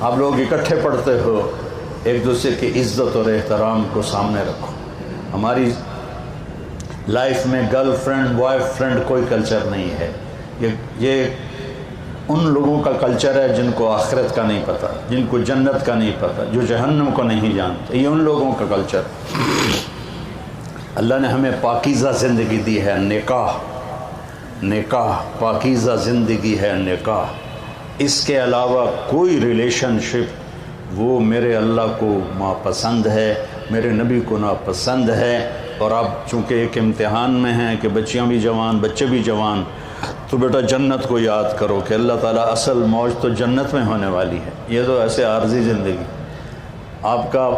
آپ لوگ اکٹھے پڑھتے ہو، ایک دوسرے کی عزت اور احترام کو سامنے رکھو۔ ہماری لائف میں گرل فرینڈ بوائے فرینڈ کوئی کلچر نہیں ہے، یہ ان لوگوں کا کلچر ہے جن کو آخرت کا نہیں پتہ، جن کو جنت کا نہیں پتہ، جو جہنم کو نہیں جانتے، یہ ان لوگوں کا کلچر۔ اللہ نے ہمیں پاکیزہ زندگی دی ہے، نکاح پاکیزہ زندگی ہے نکاح۔ اس کے علاوہ کوئی ریلیشن شپ وہ میرے اللہ کو ناپسند ہے، میرے نبی کو ناپسند ہے۔ اور آپ چونکہ ایک امتحان میں ہیں کہ بچیاں بھی جوان بچے بھی جوان، تو بیٹا جنت کو یاد کرو کہ اللہ تعالیٰ اصل موج تو جنت میں ہونے والی ہے، یہ تو ایسے عارضی زندگی۔ آپ کا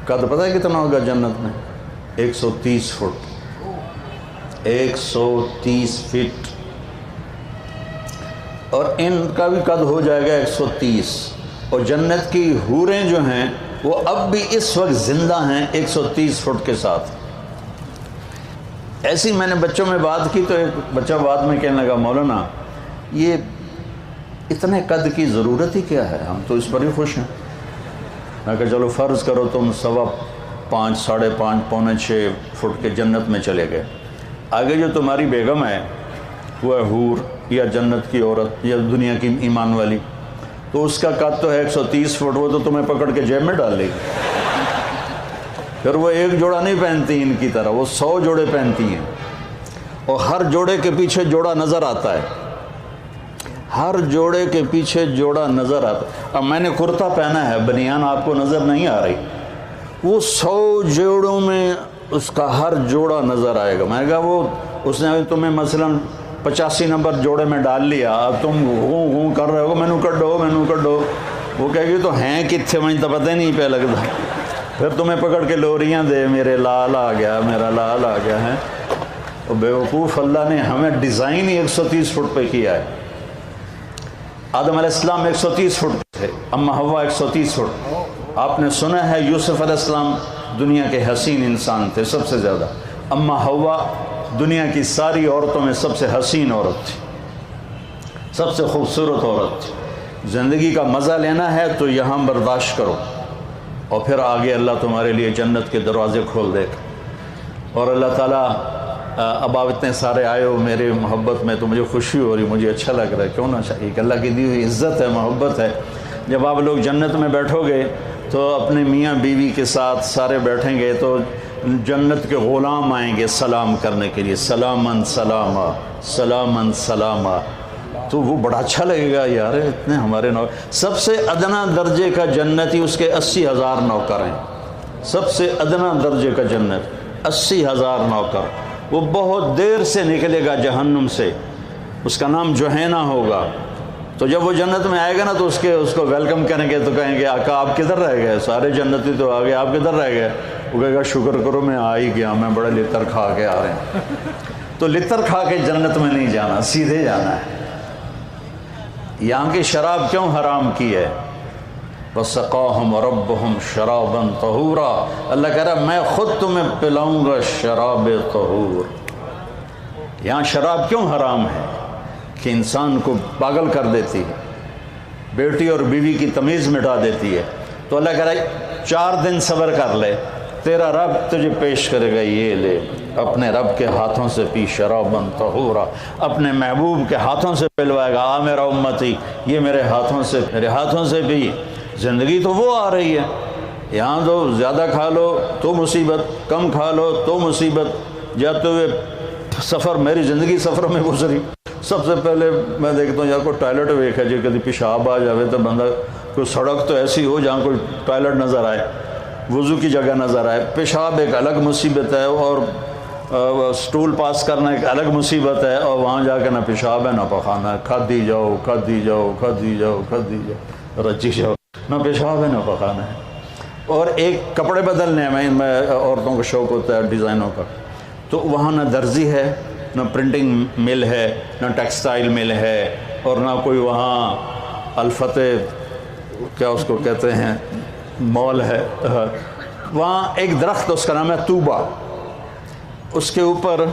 قد پتہ ہے کتنا ہوگا جنت میں؟ 130 فٹ، 130 فٹ، اور ان کا بھی قد ہو جائے گا 130۔ اور جنت کی حوریں جو ہیں وہ اب بھی اس وقت زندہ ہیں 130 فٹ کے ساتھ۔ ایسی میں نے بچوں میں بات کی تو ایک بچہ بعد میں کہنے لگا، مولانا یہ اتنے قد کی ضرورت ہی کیا ہے، ہم تو اس پر ہی خوش ہیں۔ میں کہا چلو فرض کرو تم 5.25 ساڑھے 5 پونے 6 فٹ کے جنت میں چلے گئے، آگے جو تمہاری بیگم ہے وہ ہے حور یا جنت کی عورت یا دنیا کی ایمان والی، تو اس کا قد تو ہے 130 فٹ، وہ تو تمہیں پکڑ کے جیب میں ڈال لے گی۔ پھر وہ ایک جوڑا نہیں پہنتی ان کی طرح، وہ 100 جوڑے پہنتی ہیں، اور ہر جوڑے کے پیچھے جوڑا نظر آتا ہے، ہر جوڑے کے پیچھے جوڑا نظر آتا ہے۔ اب میں نے کرتا پہنا ہے، بنیان آپ کو نظر نہیں آ رہی، وہ 100 جوڑوں میں اس کا ہر جوڑا نظر آئے گا۔ میں نے کہا وہ اس نے تمہیں مثلاً 85 نمبر جوڑے میں ڈال لیا، اب تم گوں کر رہے ہو مینو کڈو، وہ کہے گی تو ہیں کتنے مجھے تو پتہ ہی نہیں پہ لگتا، پھر تمہیں پکڑ کے لوریاں دے، میرے لال آ گیا، میرا لال آ گیا ہے۔ بیوقوف، اللہ نے ہمیں ڈیزائن ہی 130 فٹ پہ کیا ہے۔ آدم علیہ السلام 130 فٹ تھے، اما حوا 130 فٹ۔ آپ نے سنا ہے یوسف علیہ السلام دنیا کے حسین انسان تھے سب سے زیادہ، اما حوا دنیا کی ساری عورتوں میں سب سے حسین عورت تھی، سب سے خوبصورت عورت تھی۔ زندگی کا مزہ لینا ہے تو یہاں برداشت کرو، اور پھر آگے اللہ تمہارے لیے جنت کے دروازے کھول دے گا۔ اور اللہ تعالیٰ اب آپ اتنے سارے آئے ہو میرے محبت میں تو مجھے خوشی ہو رہی، مجھے اچھا لگ رہا ہے، کیوں نہ چاہیے کہ اللہ کی دی ہوئی عزت ہے، محبت ہے۔ جب آپ لوگ جنت میں بیٹھو گے تو اپنے میاں بیوی کے ساتھ سارے بیٹھیں گے تو جنت کے غلام آئیں گے سلام کرنے کے لیے، سلامن سلاما سلامن سلاما، تو وہ بڑا اچھا لگے گا، یار اتنے ہمارے سب سے ادنا درجے کا جنتی اس کے 80,000 نوکر ہیں، سب سے ادنا درجے کا جنت 80,000 نوکر۔ وہ بہت دیر سے نکلے گا جہنم سے، اس کا نام جوہینا ہوگا۔ تو جب وہ جنت میں آئے گا نا تو اس کو ویلکم کریں گے تو کہیں گے آقا آپ کدھر رہ گئے، سارے جنتی تو آ گئے، آپ کدھر رہ گئے؟ وہ کہے گا شکر کرو میں آ ہی گیا، میں بڑا لطر کھا کے آ رہے ہیں۔ تو لطر کھا کے جنت میں نہیں جانا، سیدھے جانا ہے۔ یہاں کی شراب کیوں حرام کی ہے؟ وَسَقَاهُمْ رَبُّهُمْ شَرَابًا طَهُورًا، اللہ کہہ رہا میں خود تمہیں پلاؤں گا شراب طہور۔ یہاں شراب کیوں حرام ہے؟ کہ انسان کو پاگل کر دیتی ہے، بیٹی اور بیوی کی تمیز مٹا دیتی ہے۔ تو اللہ کہہ رہا ہے 4 دن صبر کر لے، تیرا رب تجھے پیش کرے گا، یہ لے اپنے رب کے ہاتھوں سے پی شرابن طہورا، اپنے محبوب کے ہاتھوں سے پلوائے گا، آ میرا امتی یہ میرے ہاتھوں سے پی۔ زندگی تو وہ آ رہی ہے، یہاں تو زیادہ کھا لو تو مصیبت، کم کھا لو تو مصیبت۔ جاتے ہوئے سفر، میری زندگی سفر میں گزری، سب سے پہلے میں دیکھتا ہوں یا کوئی ٹوائلٹ ویکھے جی کدی پیشاب آ جاوے تو بندہ، کوئی سڑک تو ایسی ہو جہاں کوئی ٹوائلٹ نظر آئے، وضو کی جگہ نظر آئے۔ پیشاب ایک الگ مصیبت ہے، اور سٹول پاس کرنا ایک الگ مصیبت ہے، اور وہاں جا کے نہ پیشاب ہے نہ پخانا ہے، کھدی جاؤ رچی جاؤ، نہ پیشاب ہے نہ پخانا ہے۔ اور ایک کپڑے بدلنے میں عورتوں کو شوق ہوتا ہے ڈیزائنوں کا، تو وہاں نہ درزی ہے، نہ پرنٹنگ مل ہے، نہ ٹیکسٹائل مل ہے، اور نہ کوئی وہاں الفتح کیا اس کو کہتے ہیں مال ہے۔ وہاں ایک درخت اس کا نام ہے طوبہ، اس کے اوپر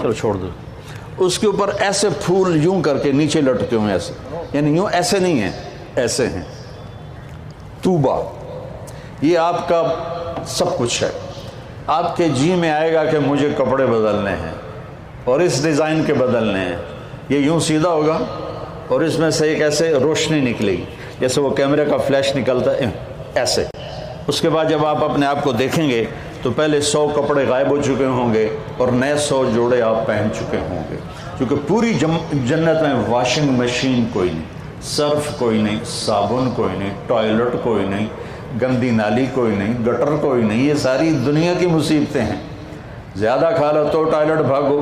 چلو چھوڑ دو، اس کے اوپر ایسے پھول یوں کر کے نیچے لٹکے ہوئے ایسے، یعنی یوں ایسے نہیں ہیں، ایسے ہیں. طوبہ، یہ آپ کا سب کچھ ہے. آپ کے جی میں آئے گا کہ مجھے کپڑے بدلنے ہیں اور اس ڈیزائن کے بدلنے ہیں. یہ یوں سیدھا ہوگا اور اس میں سے ایک ایسے روشنی نکلے گی جیسے وہ کیمرے کا فلیش نکلتا ہے ایسے. اس کے بعد جب آپ اپنے آپ کو دیکھیں گے تو پہلے 100 کپڑے غائب ہو چکے ہوں گے اور نئے 100 جوڑے آپ پہن چکے ہوں گے. کیونکہ پوری جنت میں واشنگ مشین کوئی نہیں، سرف کوئی نہیں، صابن کوئی نہیں، ٹوائلٹ کوئی نہیں، گندی نالی کوئی نہیں، گٹر کوئی نہیں. یہ ساری دنیا کی مصیبتیں ہیں. زیادہ کھا لو تو ٹوائلٹ بھاگو،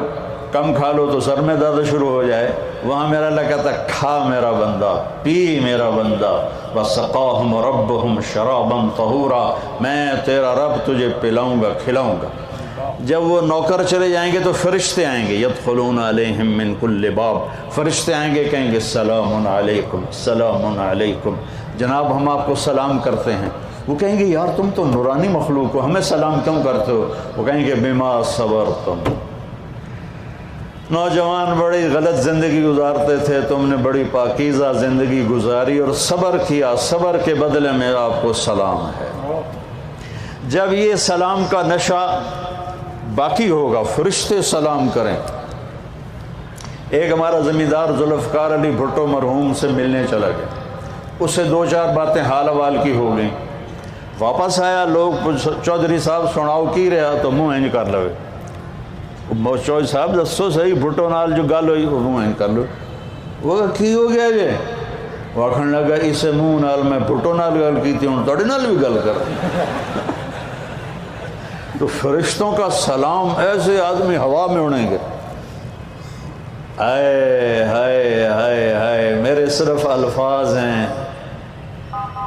کم کھا لو تو سر میں درد شروع ہو جائے. وہاں میرا اللہ کہتا ہے کھا میرا بندہ، پی میرا بندہ. وَسَقَاهُمْ رَبُّهُمْ شَرَابًا طَهُورًا، میں تیرا رب تجھے پلاؤں گا، کھلاؤں گا. جب وہ نوکر چلے جائیں گے تو فرشتے آئیں گے. يَدْخُلُونَ عَلَيْهِمْ مِنْ كُلِّ بَابٍ، فرشتے آئیں گے، کہیں گے سلام علیکم، سلام علیکم، جناب ہم آپ کو سلام کرتے ہیں. وہ کہیں گے یار تم تو نورانی مخلوق ہو، ہمیں سلام کیوں کرتے ہو؟ وہ کہیں گے بما صبرتم، نوجوان بڑی غلط زندگی گزارتے تھے، تم نے بڑی پاکیزہ زندگی گزاری اور صبر کیا، صبر کے بدلے میں آپ کو سلام ہے. جب یہ سلام کا نشہ باقی ہوگا فرشتے سلام کریں. ایک ہمارا زمیندار ذوالفقار علی بھٹو مرحوم سے ملنے چلا گیا. اس سے 2-4 باتیں حال احوال کی ہو گئیں. واپس آیا، لوگ چودھری صاحب سناؤ کی رہا تو منہ انج کر لوے. چودھری صاحب دسو صحیح بھٹو نال جو گل ہوئی وہ منہ انج کر لو. وہ کی ہو گیا جی؟ وہ آخر لگا اسے منہ نال میں بھٹو نال گل کی تھی، ہوں تھوڑے نال بھی گل کر. تو فرشتوں کا سلام ایسے آدمی ہوا میں اڑیں گے. ہائے ہائے ہائے ہائے، میرے صرف الفاظ ہیں،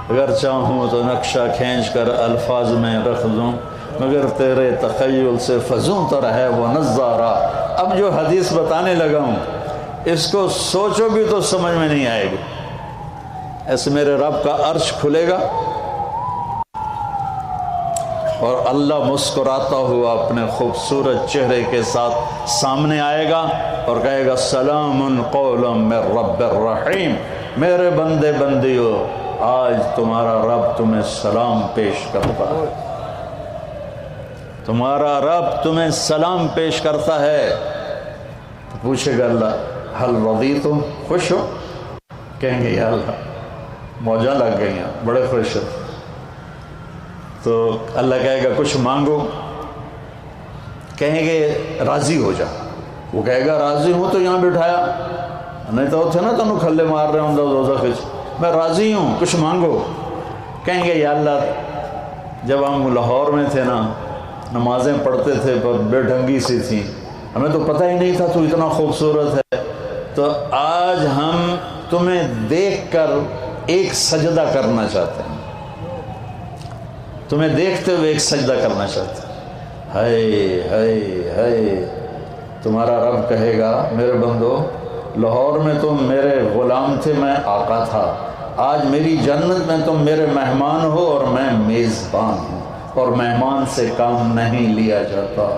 اگر چاہوں تو نقشہ کھینچ کر الفاظ میں رکھ دوں، مگر تیرے تخیل سے فزوں تر ہے وہ نظارہ. اب جو حدیث بتانے لگا ہوں اس کو سوچو بھی تو سمجھ میں نہیں آئے گی. ایسے میرے رب کا عرش کھلے گا اور اللہ مسکراتا ہوا اپنے خوبصورت چہرے کے ساتھ سامنے آئے گا اور کہے گا سلام قولا من رب الرحیم. میرے بندے بندیو، آج تمہارا رب تمہیں سلام پیش کرتا ہے، تمہارا رب تمہیں سلام پیش کرتا ہے. تو پوچھے گا اللہ حل رضیتم، خوش ہو؟ کہیں گے یا اللہ موجاں لگ گئی ہیں، بڑے خوش ہو. تو اللہ کہے گا کچھ مانگو، کہیں گے راضی ہو جا. وہ کہے گا راضی ہوں تو یہاں بٹھایا، نہیں تو تھے نا تمہیں کھلے مار رہے ہوں دوزخ وچ. میں راضی ہوں، کچھ مانگو. کہیں گے یا اللہ جب ہم لاہور میں تھے نا، نمازیں پڑھتے تھے پر بے ڈھنگی سی تھیں، ہمیں تو پتہ ہی نہیں تھا تو اتنا خوبصورت ہے، تو آج ہم تمہیں دیکھ کر ایک سجدہ کرنا چاہتے ہیں، تمہیں دیکھتے ہوئے ایک سجدہ کرنا چاہتے ہیں. ہائے ہائے ہائے. تمہارا رب کہے گا میرے بندو، لاہور میں تم میرے غلام تھے، میں آقا تھا. آج میری جنت میں تم میرے مہمان ہو اور میں میزبان ہوں، اور مہمان سے کام نہیں لیا جاتا.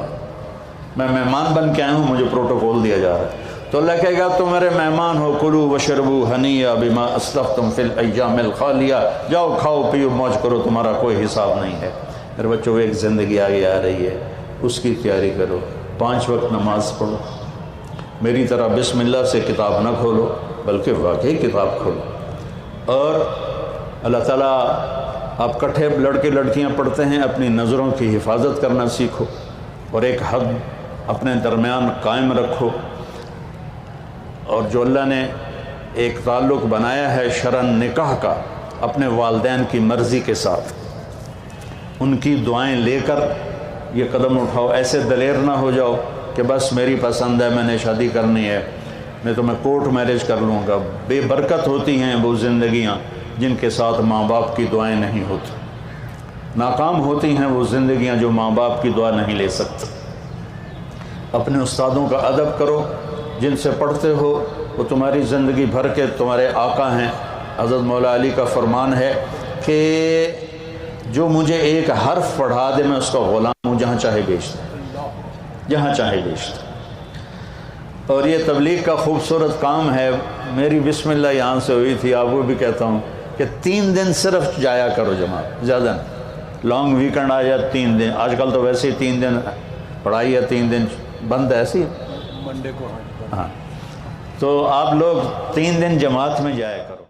میں مہمان بن کے آیا ہوں، مجھے پروٹوکول دیا جا رہا ہے. تو اللہ کہے گا تم میرے مہمان ہو، کلوا واشربوا ہنیئا بما اسلفتم فی الایام الخالیہ، جاؤ کھاؤ پیو موج کرو، تمہارا کوئی حساب نہیں ہے. میرے بچوں ایک زندگی آگے آ رہی ہے، اس کی تیاری کرو. 5 وقت نماز پڑھو، میری طرح بسم اللہ سے کتاب نہ کھولو بلکہ واقعی کتاب کھولو. اور اللہ تعالیٰ آپ کٹھے لڑکے لڑکیاں پڑھتے ہیں، اپنی نظروں کی حفاظت کرنا سیکھو اور ایک حد اپنے درمیان قائم رکھو. اور جو اللہ نے ایک تعلق بنایا ہے شرعاً نکاح کا اپنے والدین کی مرضی کے ساتھ، ان کی دعائیں لے کر یہ قدم اٹھاؤ. ایسے دلیر نہ ہو جاؤ کہ بس میری پسند ہے، میں نے شادی کرنی ہے، میں تو میں کورٹ میرج کر لوں گا. بے برکت ہوتی ہیں وہ زندگیاں جن کے ساتھ ماں باپ کی دعائیں نہیں ہوتی. ناکام ہوتی ہیں وہ زندگیاں جو ماں باپ کی دعا نہیں لے سکتی. اپنے استادوں کا ادب کرو، جن سے پڑھتے ہو وہ تمہاری زندگی بھر کے تمہارے آقا ہیں. حضرت مولا علی کا فرمان ہے کہ جو مجھے ایک حرف پڑھا دے میں اس کا غلام ہوں، جہاں چاہے بیچ دیں، جہاں چاہے بیچ دیں. اور یہ تبلیغ کا خوبصورت کام ہے. میری بسم اللہ یہاں سے ہوئی تھی، آپ کو بھی کہتا ہوں کہ 3 دن صرف جایا کرو جماعت، زیادہ نہیں. لانگ ویکنڈ آ جائے 3 دن، آج کل تو ویسے ہی 3 دن پڑھائی ہے، 3 دن بند ہے، ایسی منڈے کو. ہاں. تو آپ لوگ 3 دن جماعت میں جایا کرو.